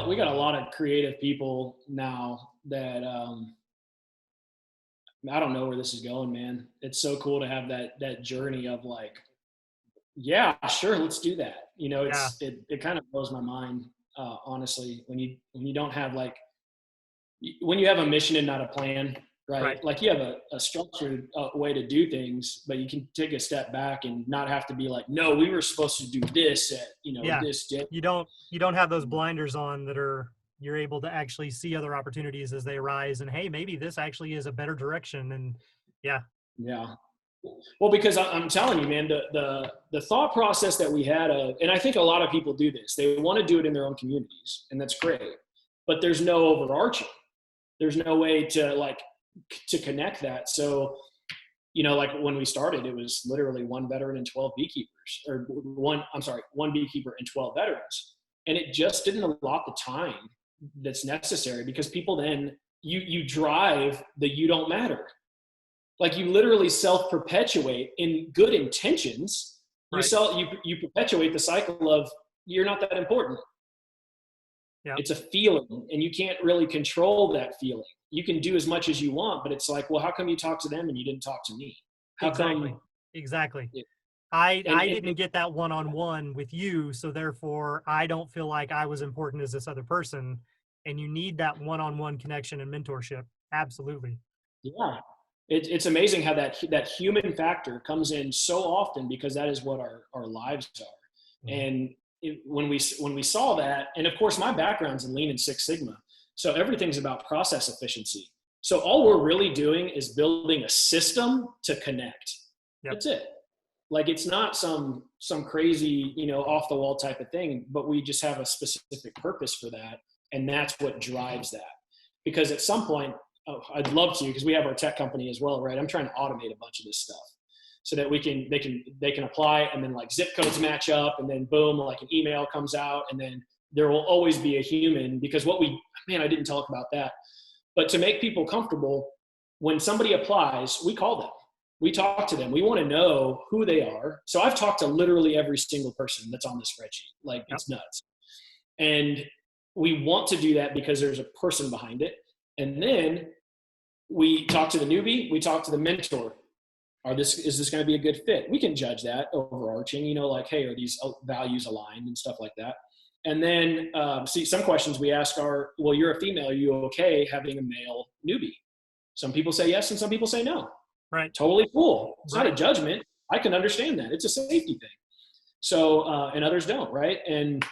we got a lot of creative people now that, I don't know where this is going, man. It's so cool to have that journey of like, yeah, sure, let's do that. Yeah. It kind of blows my mind, honestly, when you don't have like, when you have a mission and not a plan, right? Right. Like you have a structured way to do things, but you can take a step back and not have to be like, no, we were supposed to do this at, Yeah. this day. You don't have those blinders on that you're able to actually see other opportunities as they arise, and hey, maybe this actually is a better direction. And yeah. Yeah. Well, because I'm telling you, man, the thought process that we had and I think a lot of people do this, they want to do it in their own communities, and that's great, but there's no overarching. There's no way to connect that. So, like when we started, it was literally one veteran and 12 beekeepers, or one beekeeper and 12 veterans. And it just didn't allot the time that's necessary, because people then, you drive the you don't matter. Like you literally self-perpetuate in good intentions. Right. You perpetuate the cycle of you're not that important. Yeah. It's a feeling, and you can't really control that feeling. You can do as much as you want, but it's like, well, how come you talked to them and you didn't talk to me? How Exactly. come? Exactly. Yeah. I didn't get that one-on-one with you, so therefore I don't feel like I was important as this other person. And you need that one-on-one connection and mentorship. Absolutely. Yeah. It's amazing how that human factor comes in so often, because that is what our lives are. Mm-hmm. And when we saw that, and of course my background's in Lean and Six Sigma, so everything's about process efficiency. So all we're really doing is building a system to connect. Yep. That's it. Like it's not some crazy, off the wall type of thing, but we just have a specific purpose for that. And that's what drives that. Because at some point, I'd love to, because we have our tech company as well, right? I'm trying to automate a bunch of this stuff so that they can apply, and then like zip codes match up, and then boom, like an email comes out, and then there will always be a human, because I didn't talk about that. But to make people comfortable, when somebody applies, we call them. We talk to them. We want to know who they are. So I've talked to literally every single person that's on the spreadsheet. Like, Yep. It's nuts. And we want to do that because there's a person behind it. And then we talk to the newbie, we talk to the mentor. Is this going to be a good fit? We can judge that overarching, like, hey, are these values aligned and stuff like that? And then some questions we ask are, well, you're a female. Are you okay having a male newbie? Some people say yes, and some people say no. Right. Totally cool. It's Right. not a judgment. I can understand that. It's a safety thing. So, and others don't, right? And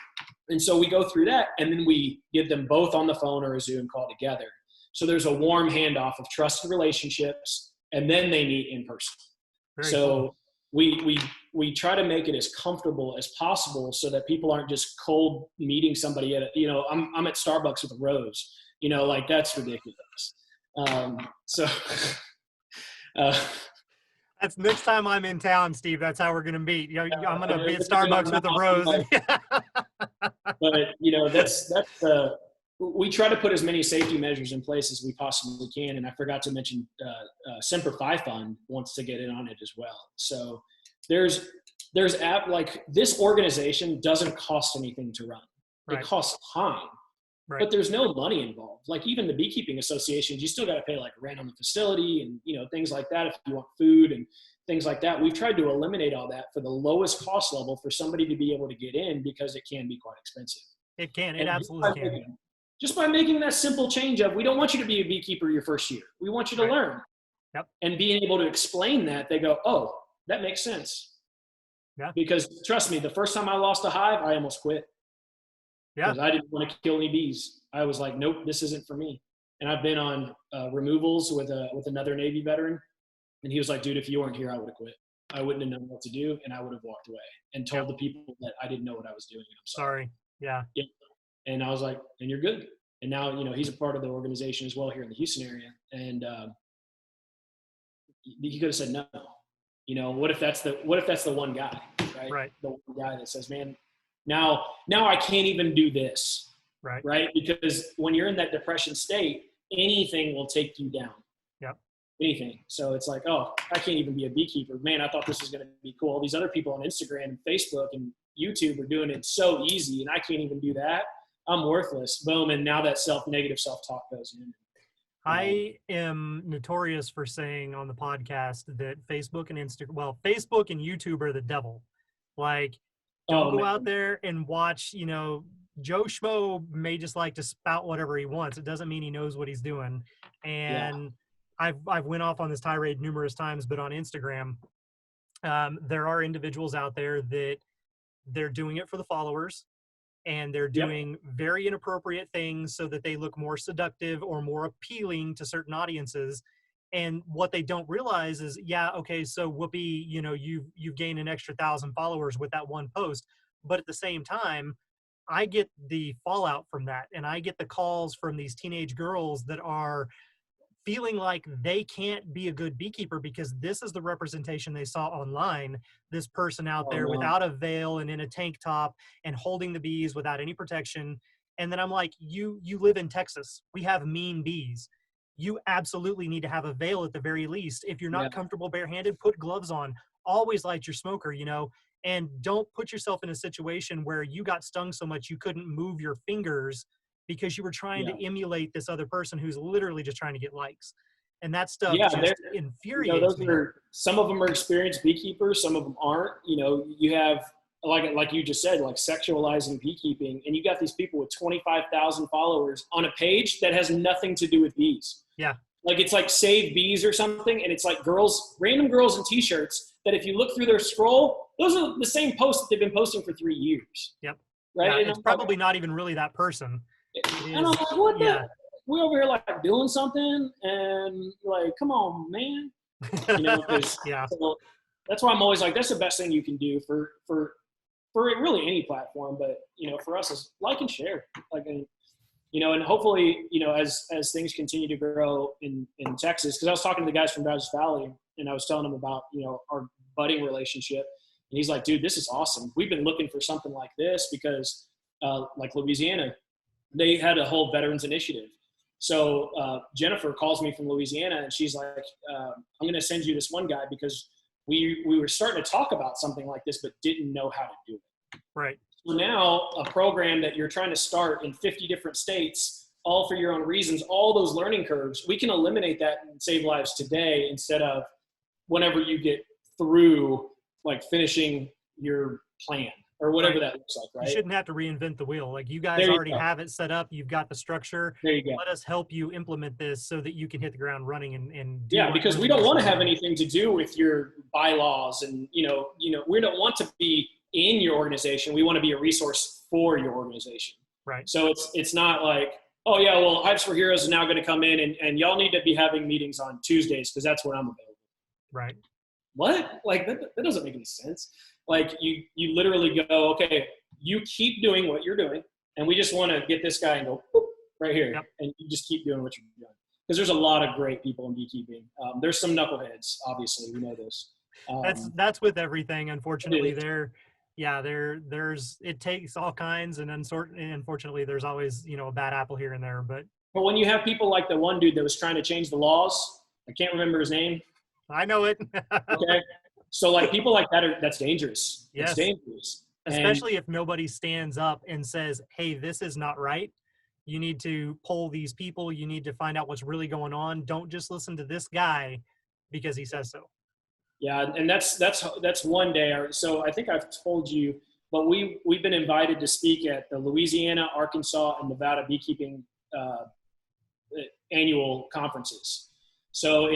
so we go through that, and then we get them both on the phone or a Zoom call together. So there's a warm handoff of trusted relationships, and then they meet in person. Very so cool. we try to make it as comfortable as possible, so that people aren't just cold meeting somebody at I'm at Starbucks with a rose, like that's ridiculous. That's next time I'm in town, Steve. That's how we're going to meet. I'm going to be at Starbucks with a rose. But we try to put as many safety measures in place as we possibly can. And I forgot to mention, Semper Fi Fund wants to get in on it as well. So there's like this organization doesn't cost anything to run. Right. It costs time, Right. but there's no money involved. Like even the beekeeping associations, you still got to pay like rent on the facility and, things like that. If you want food and things like that, we've tried to eliminate all that for the lowest cost level for somebody to be able to get in, because it can be quite expensive. It can. It absolutely can. Just by making that simple change of, we don't want you to be a beekeeper your first year. We want you to learn. Yep. And being able to explain that, they go, oh, that makes sense. Yeah. Because trust me, the first time I lost a hive, I almost quit. Yeah. Because I didn't want to kill any bees. I was like, nope, this isn't for me. And I've been on removals with another Navy veteran. And he was like, dude, if you weren't here, I would have quit. I wouldn't have known what to do, and I would have walked away and told the people that I didn't know what I was doing. I'm sorry. Yeah. And I was like, and you're good. And now, he's a part of the organization as well here in the Houston area. And he could have said no. What if that's the one guy, right? Right. The one guy that says, man, now I can't even do this. Right. Right. Because when you're in that depression state, anything will take you down. Yep. Anything. So it's like, oh, I can't even be a beekeeper. Man, I thought this was going to be cool. All these other people on Instagram and Facebook and YouTube are doing it so easy, and I can't even do that. I'm worthless. Boom. And now that negative self-talk goes in. I am notorious for saying on the podcast that Facebook and Facebook and YouTube are the devil. Like, don't go out there and watch, Joe Schmo may just like to spout whatever he wants. It doesn't mean he knows what he's doing. And I've went off on this tirade numerous times, but on Instagram, there are individuals out there that they're doing it for the followers, and they're doing very inappropriate things so that they look more seductive or more appealing to certain audiences. And what they don't realize is, so whoopee, you've gained an extra 1,000 followers with that one post. But at the same time, I get the fallout from that. And I get the calls from these teenage girls that are feeling like they can't be a good beekeeper because this is the representation they saw online. This person out there without a veil and in a tank top and holding the bees without any protection. And then I'm like, you live in Texas. We have mean bees. You absolutely need to have a veil at the very least. If you're not comfortable barehanded, put gloves on. Always light your smoker, and don't put yourself in a situation where you got stung so much you couldn't move your fingers because you were trying to emulate this other person who's literally just trying to get likes. And that stuff just infuriates me. Some of them are experienced beekeepers, some of them aren't. You have, like you just said, like sexualizing beekeeping, and you got these people with 25,000 followers on a page that has nothing to do with bees. Yeah. Like it's like Save Bees or something, and it's like random girls in t-shirts that if you look through their scroll, those are the same posts that they've been posting for 3 years. Yep. Right. Yeah, and it's probably not even really that person. And I'm like, what the? We're over here like doing something, and like, come on, man. So that's why I'm always like, that's the best thing you can do for really any platform. But for us, is like and share, and hopefully, as things continue to grow in Texas, because I was talking to the guys from Brazos Valley, and I was telling them about our budding relationship, and he's like, dude, this is awesome. We've been looking for something like this because, like Louisiana, they had a whole veterans initiative. So Jennifer calls me from Louisiana, and she's like, I'm going to send you this one guy because we were starting to talk about something like this, but didn't know how to do it. Right. So now a program that you're trying to start in 50 different states, all for your own reasons, all those learning curves, we can eliminate that and save lives today instead of whenever you get through like finishing your plan. Or whatever that looks like, right? You shouldn't have to reinvent the wheel. Like you guys already have it set up. You've got the structure. There you go. Let us help you implement this so that you can hit the ground running and do because we don't want to have anything to do with your bylaws and, we don't want to be in your organization. We want to be a resource for your organization. Right. So it's not like, oh yeah, well, Hives for Heroes is now going to come in and y'all need to be having meetings on Tuesdays because that's when I'm available. Right. What? Like that doesn't make any sense. Like you literally go, okay, you keep doing what you're doing, and we just want to get this guy and go whoop, right here, and you just keep doing what you're doing. Because there's a lot of great people in beekeeping. There's some knuckleheads, obviously, we know this. That's with everything. Unfortunately, it takes all kinds, and unfortunately, there's always a bad apple here and there. But when you have people like the one dude that was trying to change the laws, I can't remember his name. I know it. Okay. So like people like that that's dangerous. Yes. It's dangerous. Especially if nobody stands up and says, hey, this is not right. You need to poll these people. You need to find out what's really going on. Don't just listen to this guy because he says so. Yeah. And that's one day. So I think I've told you, but we've been invited to speak at the Louisiana, Arkansas, and Nevada beekeeping annual conferences. So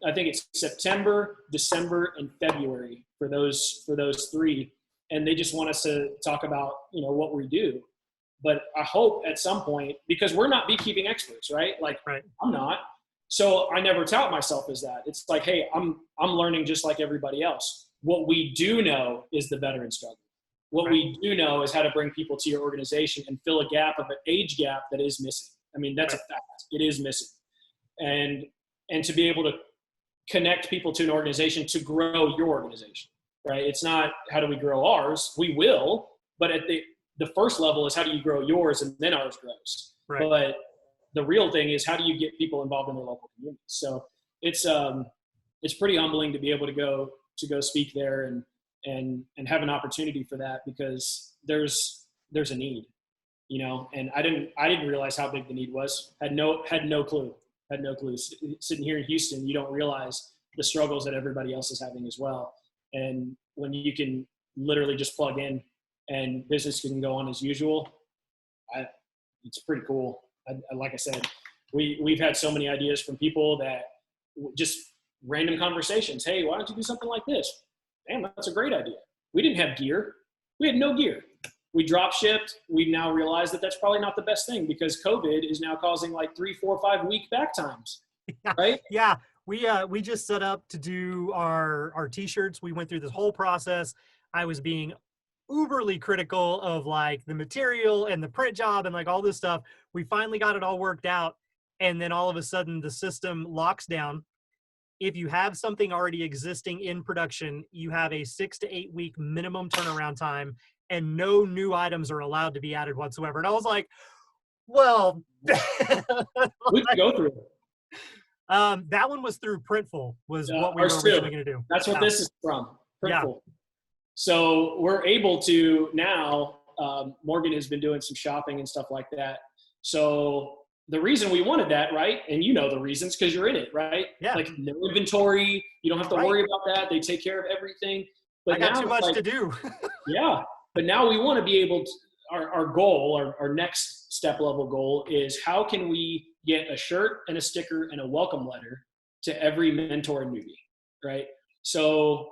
I think it's September, December, and February for those 3. And they just want us to talk about, what we do. But I hope at some point, because we're not beekeeping experts, right? Like I'm not. So I never tout myself as that. It's like, hey, I'm learning just like everybody else. What we do know is the veteran struggle. What we do know is how to bring people to your organization and fill a gap of an age gap that is missing. I mean, that's a fact. It is missing. And to be able to connect people to an organization to grow your organization, right? It's not how do we grow ours? We will, but at the first level is how do you grow yours and then ours grows. Right. But the real thing is how do you get people involved in their local communities? So it's pretty humbling to be able to go speak there and have an opportunity for that because there's a need. you know, and I didn't realize how big the need was. Had no clue. Sitting here in Houston, you don't realize the struggles that everybody else is having as well. And when you can literally just plug in and business can go on as usual, it's pretty cool. Like I said, we've had so many ideas from people that just random conversations. Hey, why don't you do something like this? Damn, that's a great idea. We didn't have gear. We had no gear. We drop shipped. We now realize that that's probably not the best thing because COVID is now causing like 3, 4, 5 week back times. Right? Yeah. We just set up to do our t-shirts. We went through this whole process. I was being uberly critical of like the material and the print job and like all this stuff. We finally got it all worked out. And then all of a sudden the system locks down. If you have something already existing in production, you have a 6 to 8 week minimum turnaround time and no new items are allowed to be added whatsoever. And I was like, well, we can go through it. That one was through Printful was what we were originally going to do. That's what this is from, Printful. Yeah. So we're able to now, Morgan has been doing some shopping and stuff like that. So the reason we wanted that, right? And you know the reasons because you're in it, right? Yeah. Like no inventory. You don't have to worry about that. They take care of everything. But I got too much to do. Yeah. But now we want to be able to, our goal, our next step level goal is how can we get a shirt and a sticker and a welcome letter to every mentor and newbie, right? So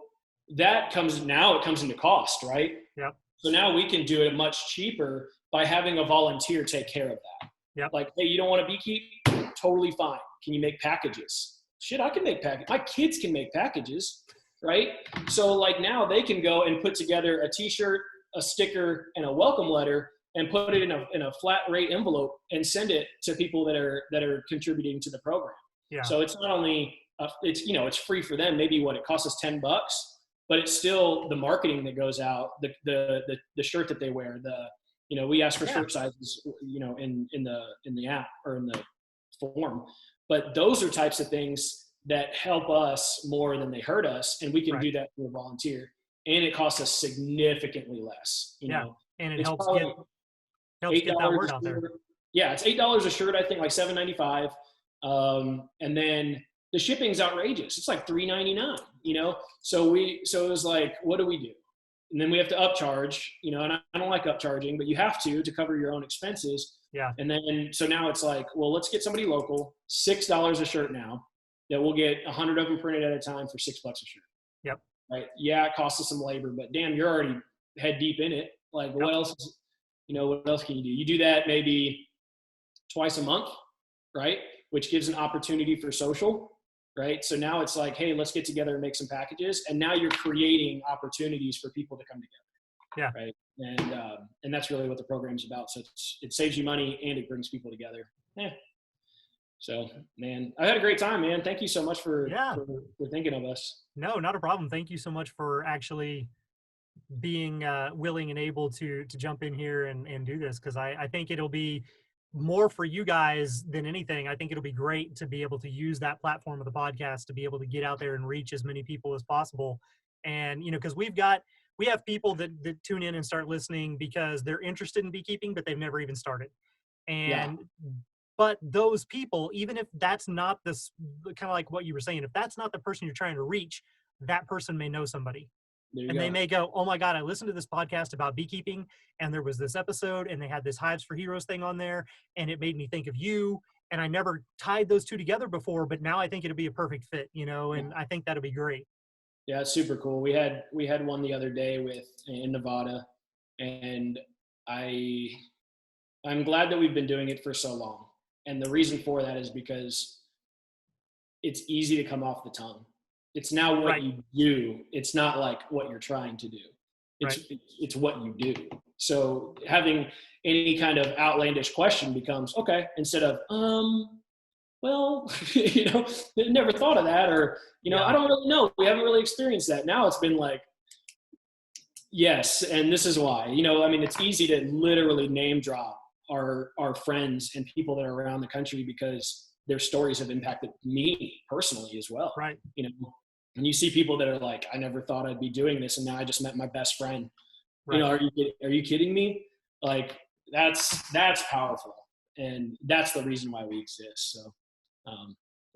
that comes into cost, right? Yep. So now we can do it much cheaper by having a volunteer take care of that. Yep. Like, hey, you don't want to beekeep? Totally fine. Can you make packages? Shit, I can make packages. My kids can make packages, right? So like now they can go and put together a t-shirt, a sticker, and a welcome letter and put it in a flat rate envelope and send it to people that are contributing to the program. Yeah. So it's not only, it's free for them. Maybe what it costs us $10, but it's still the marketing that goes out, the shirt that they wear, we ask for shirt sizes, in the app or in the form, but those are types of things that help us more than they hurt us. And we can do that through a volunteer and it costs us significantly less, know, and it helps get that word out there. Yeah. It's $8 a shirt. I think like $7.95. And then the shipping's outrageous. It's like $3.99, So it was like, what do we do? And then we have to upcharge, and I don't like upcharging, but you have to cover your own expenses. Yeah. And then, so now it's like, well, let's get somebody local, $6 a shirt now that we'll get 100 of them printed at a time for $6 a shirt. Yep. Right. Yeah. It costs us some labor, but damn, you're already head deep in it. Like what else, what else can you do? You do that maybe twice a month, right? Which gives an opportunity for social. Right. So now it's like, hey, let's get together and make some packages. And now you're creating opportunities for people to come together. Yeah. Right. And that's really what the program's about. So it saves you money and it brings people together. Yeah. So, man, I had a great time, man. Thank you so much for thinking of us. No, not a problem. Thank you so much for actually being willing and able to jump in here and do this. Cause I think it'll be more for you guys than anything. I think it'll be great to be able to use that platform of the podcast to be able to get out there and reach as many people as possible. And, cause we have people that tune in and start listening because they're interested in beekeeping, but they've never even started. And, but those people, even if that's not this kind of like what you were saying, if that's not the person you're trying to reach, that person may know somebody. And they may go, oh my God, I listened to this podcast about beekeeping and there was this episode and they had this Hives for Heroes thing on there and it made me think of you. And I never tied those two together before, but now I think it'll be a perfect fit, and I think that'll be great. Yeah, it's super cool. We had one the other day in Nevada, and I'm glad that we've been doing it for so long. And the reason for that is because it's easy to come off the tongue. It's now what you do. It's not like what you're trying to do. It's what you do. So having any kind of outlandish question becomes, okay, instead of, well, never thought of that, or, I don't really know. We haven't really experienced that. Now it's been like, yes, and this is why. It's easy to literally name drop our friends and people that are around the country because their stories have impacted me personally as well. Right. And you see people that are like, I never thought I'd be doing this, and now I just met my best friend. Right. Are you kidding me? Like, that's powerful. And that's the reason why we exist. So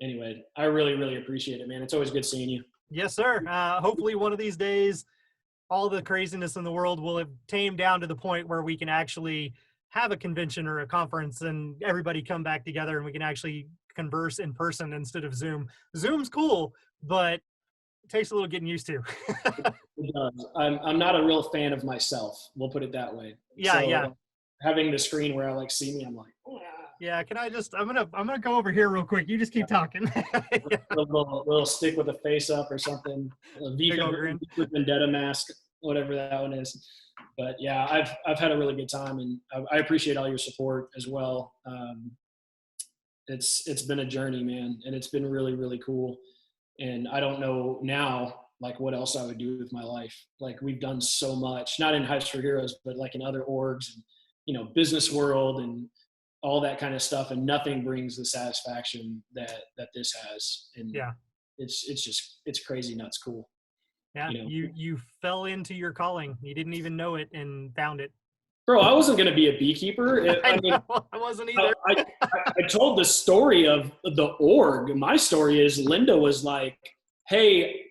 anyway, I really, really appreciate it, man. It's always good seeing you. Yes, sir. Hopefully one of these days, all the craziness in the world will have tamed down to the point where we can actually have a convention or a conference and everybody come back together and we can actually converse in person instead of Zoom. Zoom's cool, but it takes a little getting used to. It does. I'm not a real fan of myself. We'll put it that way. Yeah, so, yeah. Having the screen where I like see me, I'm like, yeah. Can I just? I'm gonna go over here real quick. You just keep talking. Yeah. little stick with a face up or something. A V with Vendetta mask, whatever that one is. But yeah, I've had a really good time, and I appreciate all your support as well. It's been a journey, man, and it's been really, really cool. And I don't know now, like, what else I would do with my life. Like, we've done so much, not in Hives for Heroes, but like in other orgs and, business world and all that kind of stuff. And nothing brings the satisfaction that this has. And yeah, it's crazy nuts cool. Yeah, you fell into your calling. You didn't even know it and found it. Bro, I wasn't going to be a beekeeper. I wasn't either. I told the story of the org. My story is Linda was like, hey,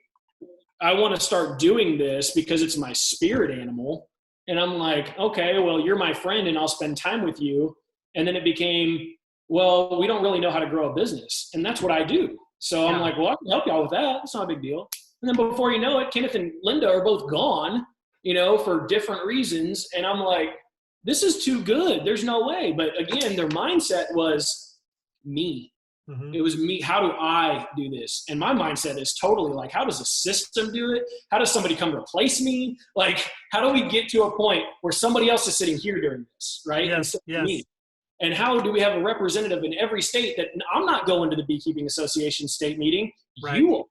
I want to start doing this because it's my spirit animal. And I'm like, okay, well, you're my friend and I'll spend time with you. And then it became, well, we don't really know how to grow a business. And that's what I do. So I'm like, well, I can help y'all with that. It's not a big deal. And then before you know it, Kenneth and Linda are both gone, for different reasons. And I'm like, this is too good. There's no way. But again, their mindset was me. Mm-hmm. It was me. How do I do this? And my mindset is totally like, how does a system do it? How does somebody come replace me? Like, how do we get to a point where somebody else is sitting here doing this, right? Yes. Me. And how do we have a representative in every state that I'm not going to the Beekeeping Association state meeting? Right. You are,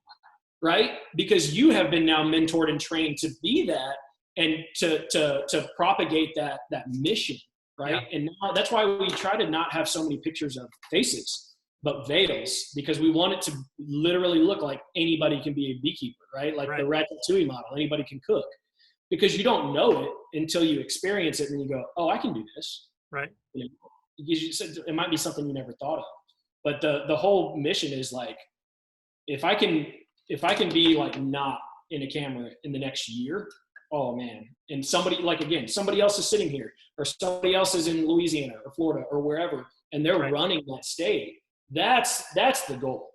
right? Because you have been now mentored and trained to be that and to propagate that mission, right? Yeah. And now that's why we try to not have so many pictures of faces, but veils, because we want it to literally look like anybody can be a beekeeper, right? Like the Ratatouille model, anybody can cook. Because you don't know it until you experience it and you go, oh, I can do this. Right. It might be something you never thought of. But the whole mission is like, if I can be like not in a camera in the next year, oh man. And somebody else is sitting here, or somebody else is in Louisiana or Florida or wherever, and they're running that state. That's the goal.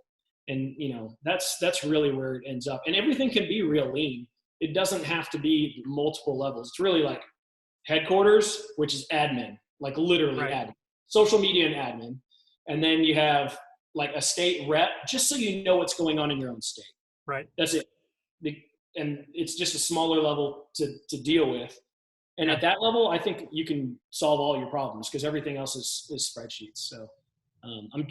And that's really where it ends up. And everything can be real lean. It doesn't have to be multiple levels. It's really like headquarters, which is admin, like literally admin, social media and admin. And then you have like a state rep, just so you know what's going on in your own state. Right. That's it. And it's just a smaller level to deal with. And at that level, I think you can solve all your problems because everything else is spreadsheets. So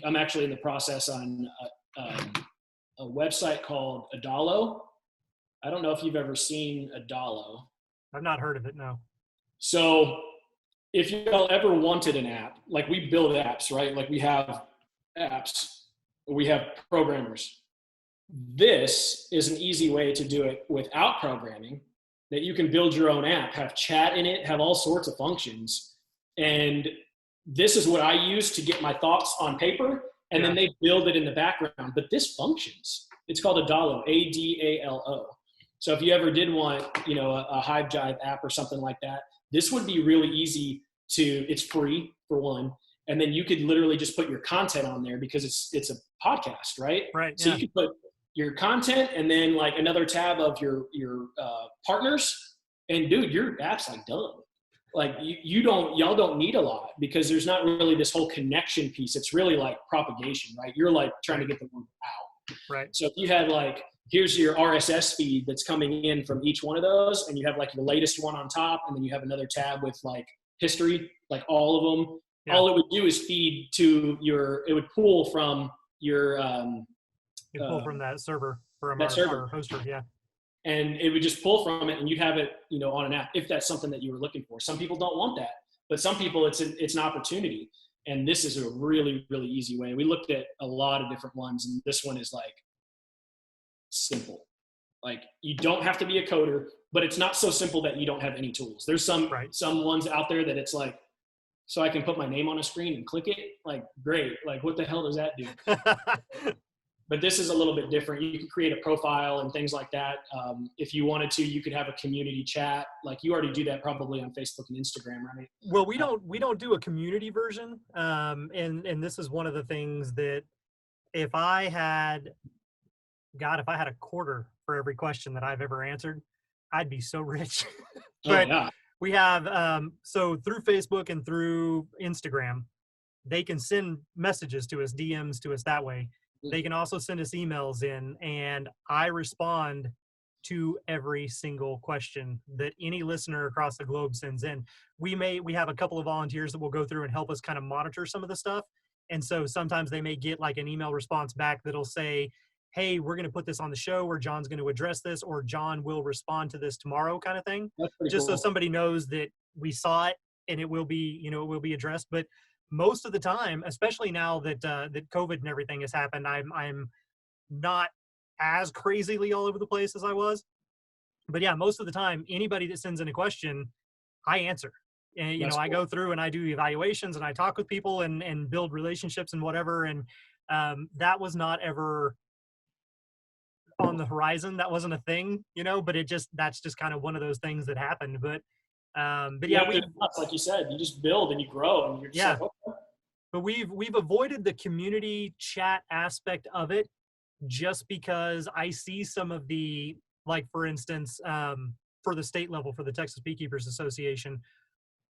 I'm actually in the process on a website called Adalo. I don't know if you've ever seen Adalo. I've not heard of it, no. So if y'all ever wanted an app, like we build apps, right? Like we have apps, we have programmers. This is an easy way to do it without programming, that you can build your own app, have chat in it, have all sorts of functions. And this is what I use to get my thoughts on paper, and then they build it in the background. But this functions. It's called Adalo, Adalo. So if you ever did want, a Hive Jive app or something like that, this would be really easy it's free for one. And then you could literally just put your content on there because it's a podcast, right? Right. So you could put your content and then like another tab of your partners, and dude, your app's like done. Like y'all don't need a lot because there's not really this whole connection piece. It's really like propagation, right? You're like trying to get the word out. Right. So if you had like, here's your RSS feed that's coming in from each one of those, and you have like your latest one on top, and then you have another tab with like history, like all of them. Yeah. All it would do is feed to it would pull from your you pull from that server from our hoster, yeah. And it would just pull from it, and you'd have it, on an app if that's something that you were looking for. Some people don't want that, but some people it's an opportunity. And this is a really, really easy way. We looked at a lot of different ones, and this one is like simple. Like you don't have to be a coder, but it's not so simple that you don't have any tools. There's some ones out there that it's like, so I can put my name on a screen and click it. Like, great. Like, what the hell does that do? But this is a little bit different. You can create a profile and things like that. If you wanted to, you could have a community chat. Like, you already do that probably on Facebook and Instagram, right? Well, we don't do a community version. And this is one of the things that if I had a quarter for every question that I've ever answered, I'd be so rich. But yeah. we have, so through Facebook and through Instagram, they can send messages to us, DMs to us that way. They can also send us emails in, and I respond to every single question that any listener across the globe sends in. We have a couple of volunteers that will go through and help us kind of monitor some of the stuff. And so sometimes they may get like an email response back that'll say, hey, we're going to put this on the show, or John's going to address this, or John will respond to this tomorrow, kind of thing. Just cool. So somebody knows that we saw it and it will be, it will be addressed. But most of the time, especially now that that COVID and everything has happened, I'm not as crazily all over the place as I was. But yeah, most of the time, anybody that sends in a question, I answer. And I go through and I do evaluations and I talk with people and build relationships and whatever. And that was not ever on the horizon. That wasn't a thing, but that's just kind of one of those things that happened. But yeah, like you said, you just build and you grow and you're just like, okay. But we've avoided the community chat aspect of it just because I see some of the, like, for instance, for the state level, for the Texas Beekeepers Association,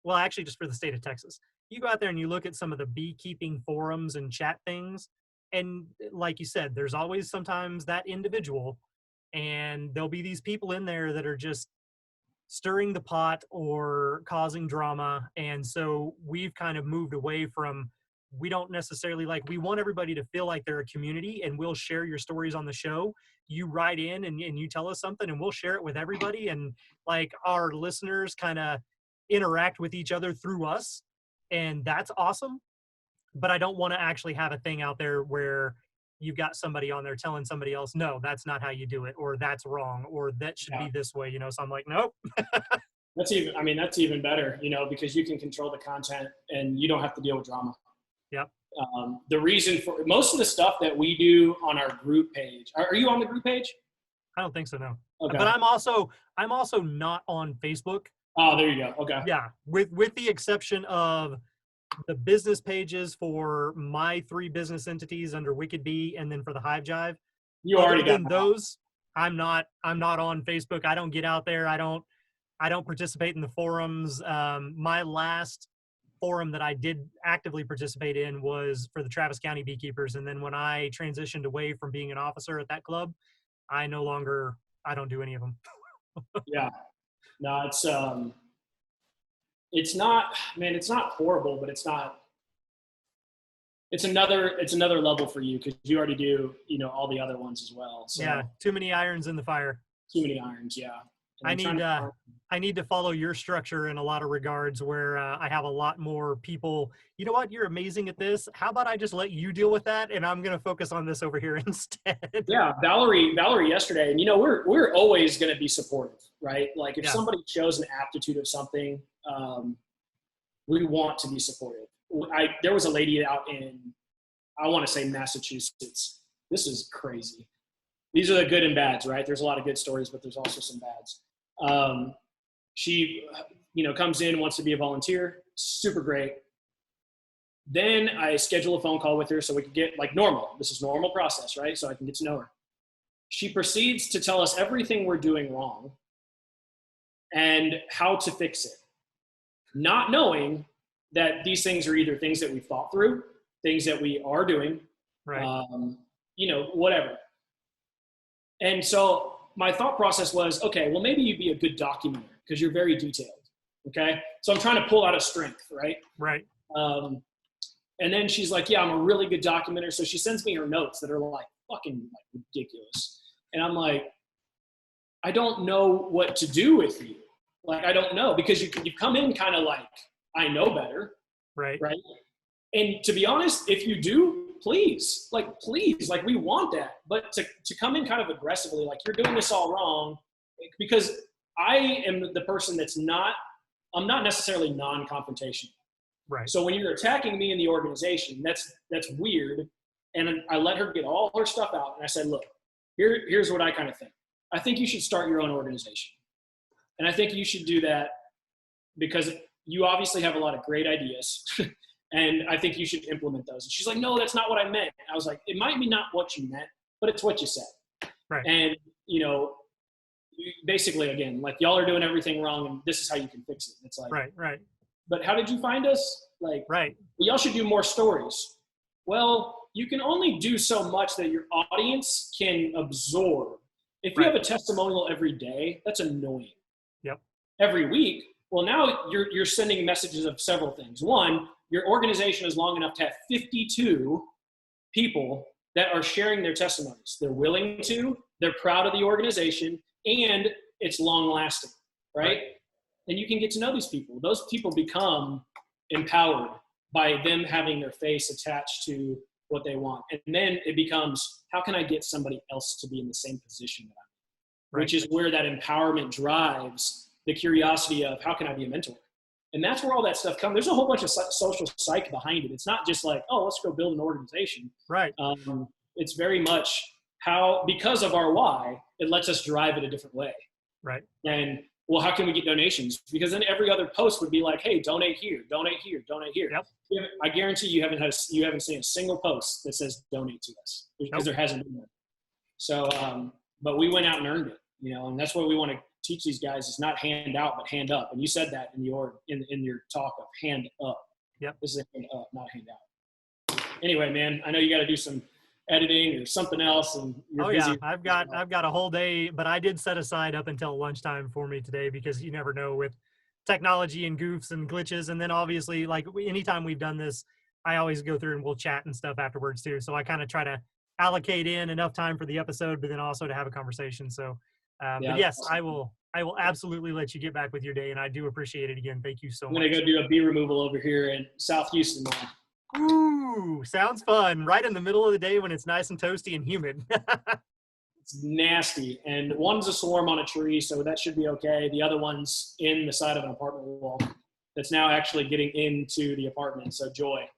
well, actually just for the state of Texas, you go out there and you look at some of the beekeeping forums and chat things. And like you said, there's always sometimes that individual, and there'll be these people in there that are just stirring the pot or causing drama. And so we've kind of moved away from, we don't necessarily we want everybody to feel like they're a community, and we'll share your stories on the show. You write in and you tell us something and we'll share it with everybody. And like our listeners kind of interact with each other through us. And that's awesome. But I don't want to actually have a thing out there where you've got somebody on there telling somebody else, no, that's not how you do it, or that's wrong, or that should be this way, So I'm like, nope. That's even better, because you can control the content and you don't have to deal with drama. Yep. The reason for most of the stuff that we do on our group page, are you on the group page? I don't think so, no. Okay. But I'm also not on Facebook. Oh, there you go. Okay. Yeah. With the exception of the business pages for my 3 business entities under Wicked Bee, and then for the Hive Jive. You already got those. I'm not on Facebook. I don't get out there. I don't participate in the forums. My last forum that I did actively participate in was for the Travis County Beekeepers. And then when I transitioned away from being an officer at that club, I don't do any of them. Yeah. No, it's not horrible, but it's another level for you, because you already do, all the other ones as well. So, yeah. Too many irons in the fire. Too many irons. Yeah. I need to follow your structure in a lot of regards, where I have a lot more people. You know what? You're amazing at this. How about I just let you deal with that, and I'm going to focus on this over here instead. Yeah, Valerie yesterday, and we're always going to be supportive, right? Like if somebody shows an aptitude of something, we want to be supportive. There was a lady out in, I want to say Massachusetts. This is crazy. These are the good and bads, right? There's a lot of good stories, but there's also some bads. She, comes in, wants to be a volunteer. Super great. Then I schedule a phone call with her so we can get normal. This is normal process, right? So I can get to know her. She proceeds to tell us everything we're doing wrong and how to fix it, not knowing that these things are either things that we've thought through, things that we are doing, right. Whatever. And so my thought process was, okay, well, maybe you'd be a good documenter because you're very detailed. Okay. So I'm trying to pull out a strength, right? Right. And then she's like, yeah, I'm a really good documenter. So she sends me her notes that are fucking ridiculous. And I'm like, I don't know what to do with you. I don't know, because you come in kind of I know better. Right. Right. And to be honest, if you do, please, we want that. But to come in kind of aggressively, you're doing this all wrong, because I am the person I'm not necessarily non-confrontational. Right. So when you're attacking me in the organization, that's weird. And I let her get all her stuff out. And I said, look, here's what I kind of think. I think you should start your own organization. And I think you should do that because you obviously have a lot of great ideas. And I think you should implement those. And she's like, no, that's not what I meant. I was like, it might be not what you meant, but it's what you said. Right. And, basically, again, like, y'all are doing everything wrong and this is how you can fix it. It's like, right. But how did you find us? Like, right. Y'all should do more stories. Well, you can only do so much that your audience can absorb. If you have a testimonial every day, that's annoying. Yep. Every week, well, now you're sending messages of several things. One, your organization is long enough to have 52 people that are sharing their testimonies. They're willing to, they're proud of the organization, and it's long lasting, right? And you can get to know these people. Those people become empowered by them having their face attached to what they want. And then it becomes, how can I get somebody else to be in the same position that I'm in? Which is where that empowerment drives the curiosity of, how can I be a mentor? And that's where all that stuff comes. There's a whole bunch of social psych behind it. It's not just like, oh, let's go build an organization. Right. It's very much how, because of our why, it lets us drive it a different way. Right. And, well, how can we get donations? Because then every other post would be like, hey, donate here, donate here, donate here. Yep. I guarantee you haven't seen a single post that says donate to us, because there hasn't been one. So, but we went out and earned it, and that's what we want to teach these guys, is not hand out, but hand up. And you said that in your talk of hand up. Yep. This is a hand up, not hand out. Anyway, man, I know you got to do some editing or something else, and you're busy. Yeah, I've got a whole day, but I did set aside up until lunchtime for me today, because you never know with technology and goofs and glitches. And then obviously, like, anytime we've done this, I always go through and we'll chat and stuff afterwards too. So I kind of try to allocate in enough time for the episode, but then also to have a conversation. So but yes, I will absolutely let you get back with your day, and I do appreciate it again. Thank you so much. I'm gonna go do a bee removal over here in South Houston now. Ooh, sounds fun. Right in the middle of the day when it's nice and toasty and humid. It's nasty. And one's a swarm on a tree, so that should be okay. The other one's in the side of an apartment wall that's now actually getting into the apartment. So joy.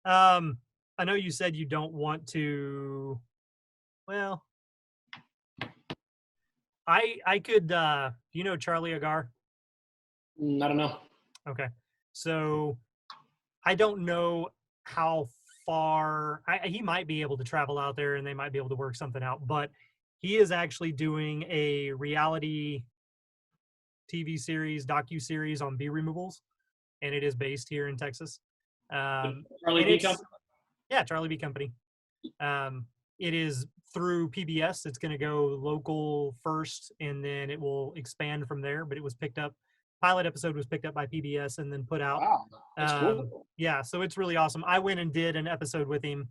I know you said you don't want to, well, I could, do you know Charlie Agar? I don't know. Okay. So I don't know how far he might be able to travel out there, and they might be able to work something out, but he is actually doing a reality TV series, docu-series on bee removals, and it is based here in Texas. Charlie Bee Company? Yeah, Charlie Bee Company. It is through PBS. It's going to go local first, and then it will expand from there, but it was picked up. Pilot episode was picked up by PBS and then put out. Wow, that's cool. Yeah, so it's really awesome. I went and did an episode with him,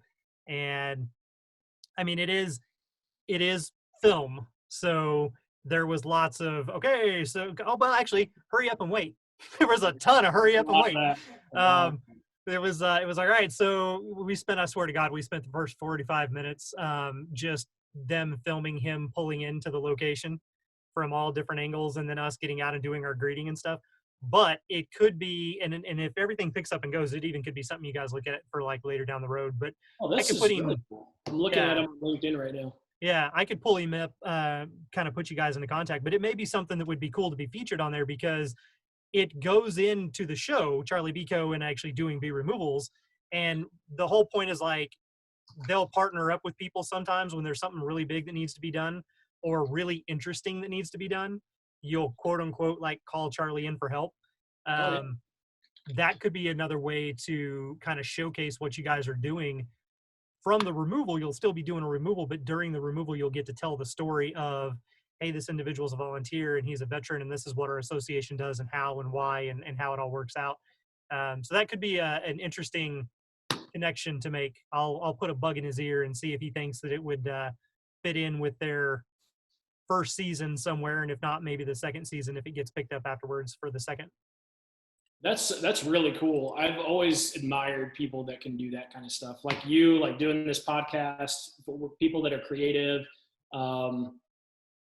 and I mean, it is film. So there was lots of, okay, so, well, actually, hurry up and wait. There was a ton of hurry up and wait. It was like, all right, so I swear to God, we spent the first 45 minutes just them filming him pulling into the location from all different angles, and then us getting out and doing our greeting and stuff. But it could be, and if everything picks up and goes, it even could be something you guys look at for like later down the road. But I could put him, really cool. I'm looking at him on LinkedIn right now. Yeah, I could pull him up, kind of put you guys into contact. But it may be something that would be cool to be featured on there, because it goes into the show, Charlie Bee Co. and actually doing bee removals. And the whole point is, like, they'll partner up with people sometimes when there's something really big that needs to be done, or really interesting that needs to be done. You'll quote unquote like call Charlie in for help. That could be another way to kind of showcase what you guys are doing. From the removal, you'll still be doing a removal, but during the removal, you'll get to tell the story of, hey, this individual is a volunteer and he's a veteran, and this is what our association does and how and why and how it all works out. So that could be an interesting connection to make. I'll put a bug in his ear and see if he thinks that it would fit in with their first season somewhere, and if not, maybe the second season if it gets picked up afterwards for the second. That's really cool. I've always admired people that can do that kind of stuff, like you, like doing this podcast for people that are creative,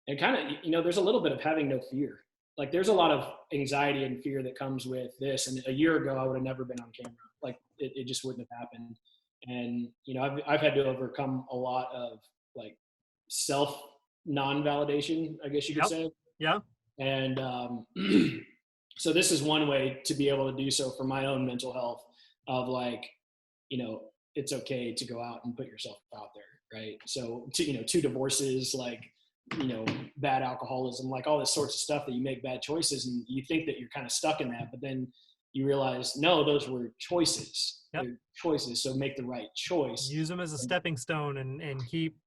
and kind of, there's a little bit of having no fear. like there's a lot of anxiety and fear that comes with this. And a year ago, I would have never been on camera. Like it just wouldn't have happened. And, you know, I've had to overcome a lot of like self non-validation, I guess you could say. Yeah. And so this is one way to be able to do so for my own mental health of like, you know, it's okay to go out and put yourself out there. Right. So, you know, 2 divorces, like, you know, bad alcoholism, like all this sorts of stuff that you make bad choices and you think that you're kind of stuck in that, but then you realize, no, those were choices. They're choices. So make the right choice. Use them as a stepping stone and keep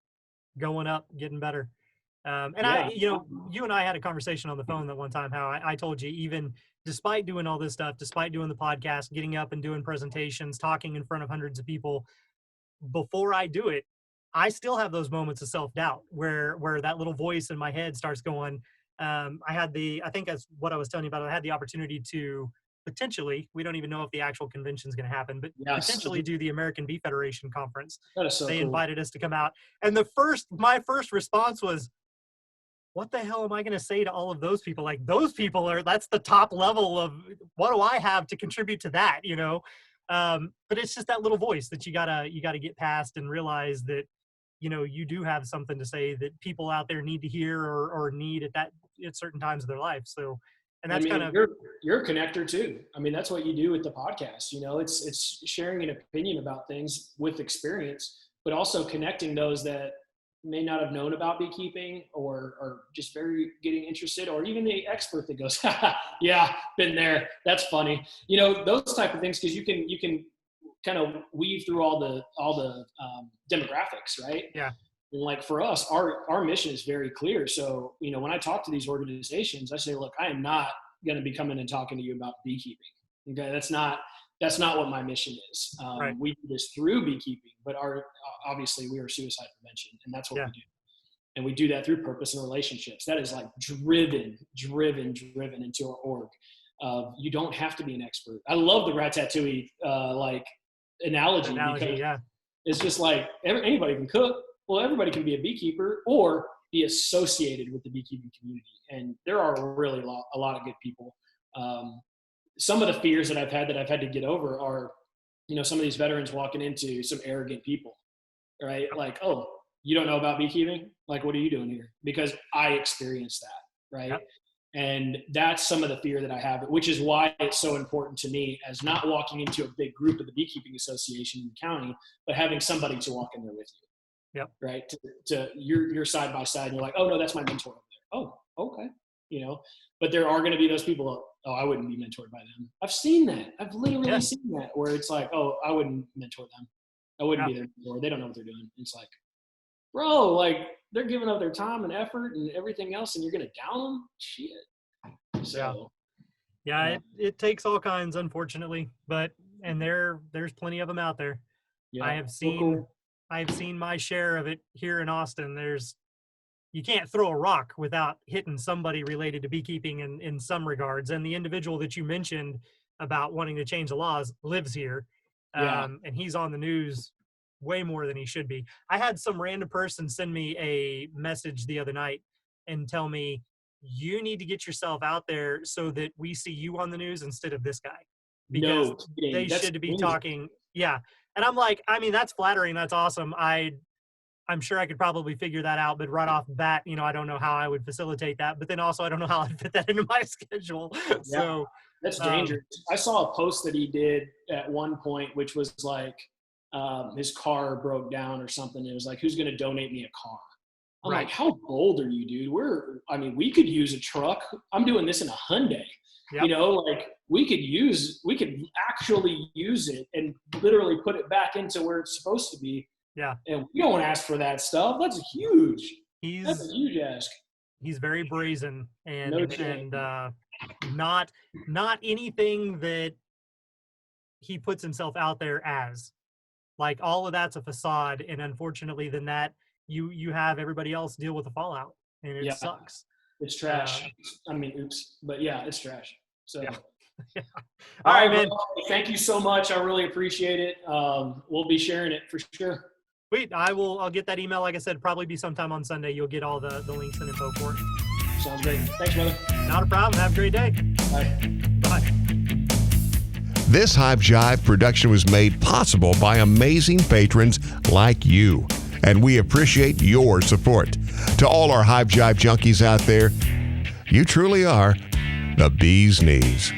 going up, getting better. You know, you and I had a conversation on the phone that one time, how I told you, even despite doing all this stuff, despite doing the podcast, getting up and doing presentations, talking in front of hundreds of people, before I do it, I still have those moments of self-doubt where that little voice in my head starts going. I think that's what I was telling you about. I had the opportunity to potentially, we don't even know if the actual convention is going to happen, but potentially do the American Bee Federation conference. That is so they cool. Invited us to come out. And my first response was, what the hell am I going to say to all of those people? Like, those people that's the top level of, what do I have to contribute to that, you know? But it's just that little voice that you gotta get past and realize that, you know, you do have something to say that people out there need to hear or need at certain times of their life. So, and that's kind of, you're a connector too. I mean, that's what you do with the podcast. You know, it's sharing an opinion about things with experience, but also connecting those that may not have known about beekeeping or just very getting interested, or even the expert that goes, yeah, been there. That's funny. You know, those type of things, because you can kind of weave through all the demographics, right? Yeah. And like for us, our mission is very clear. So, you know, when I talk to these organizations, I say, look, I am not going to be coming and talking to you about beekeeping. Okay, that's not what my mission is. Right. We do this through beekeeping, but obviously we are suicide prevention, and that's what we do. And we do that through purpose and relationships. That is like driven into our org. You don't have to be an expert. I love the ratatouille like analogy because it's just like anybody can cook. Well, everybody can be a beekeeper or be associated with the beekeeping community. And there are really a lot of good people. Some of the fears that I've had to get over are, you know, some of these veterans walking into some arrogant people, right? Like, oh, you don't know about beekeeping? Like, what are you doing here? Because I experienced that, right? Yep. And that's some of the fear that I have, which is why it's so important to me as not walking into a big group of the Beekeeping Association in the county, but having somebody to walk in there with you. Yep. Right. To you're side by side and you're like, oh no, that's my mentor over there. Oh, okay. You know, but there are going to be those people. Oh, I wouldn't be mentored by them. I've seen that. I've literally seen that where it's like, oh, I wouldn't mentor them. I wouldn't be their mentor. They don't know what they're doing. It's like, bro, like they're giving up their time and effort and everything else, and you're going to down them? Shit. So, it takes all kinds, unfortunately, and there's plenty of them out there. Yeah, I've seen my share of it here in Austin. You can't throw a rock without hitting somebody related to beekeeping in some regards. And the individual that you mentioned about wanting to change the laws lives here. And he's on the news way more than he should be. I had some random person send me a message the other night and tell me, you need to get yourself out there so that we see you on the news instead of this guy. Because they should be talking. Yeah. And I'm like, I mean, that's flattering. That's awesome. I'm sure I could probably figure that out, but right off the bat, you know, I don't know how I would facilitate that, but then also I don't know how I'd fit that into my schedule. So that's dangerous. I saw a post that he did at one point, which was like, his car broke down or something. It was like, who's going to donate me a car? I'm like, how bold are you, dude? We could use a truck. I'm doing this in a Hyundai. Yep. You know, like we could actually use it and literally put it back into where it's supposed to be. Yeah. And we don't ask for that stuff. That's huge. That's a huge ask. He's very brazen and not anything that he puts himself out there as. Like all of that's a facade, and unfortunately then that you have everybody else deal with the fallout, and it sucks. It's trash. I mean, oops, but yeah, it's trash. So, All right, man. Thank you so much. I really appreciate it. We'll be sharing it for sure. Sweet. I'll get that email. Like I said, probably be sometime on Sunday. You'll get all the links and info for it. Sounds great. Thanks, brother. Not a problem. Have a great day. Bye. Bye. This Hive Jive production was made possible by amazing patrons like you, and we appreciate your support. To all our Hive Jive junkies out there, you truly are the bee's knees.